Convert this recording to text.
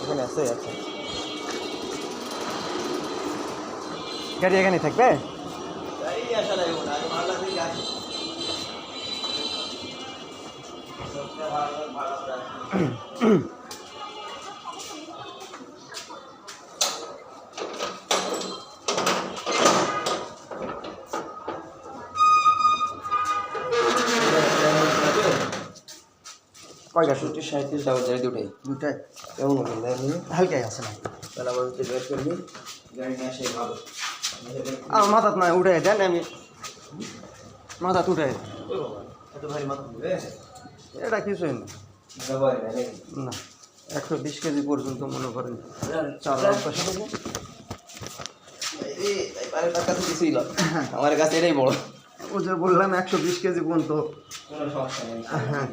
এখানে আছে আছে গাড়ি এখানে থাকবে কয়টা 37 টাকা যায় দুটাই দুটাই কেমন হবে হালকাই আছে না তাহলে আমার হচ্ছে বের করবি গাড়ি নিয়ে আসে ভালো আমার মাথাত না উঠে দেন আমি মাথাত উঠে এত ভারী মাথা দিবে এটা কিছুই না ব্যবহার নেই না 120 কেজি পর্যন্ত মনে করেন টাকা তো কিছুই না আমার কাছে এটাই বড় ও যে বললাম 120 কেজি পর্যন্ত কোনো সমস্যা নেই হ্যাঁ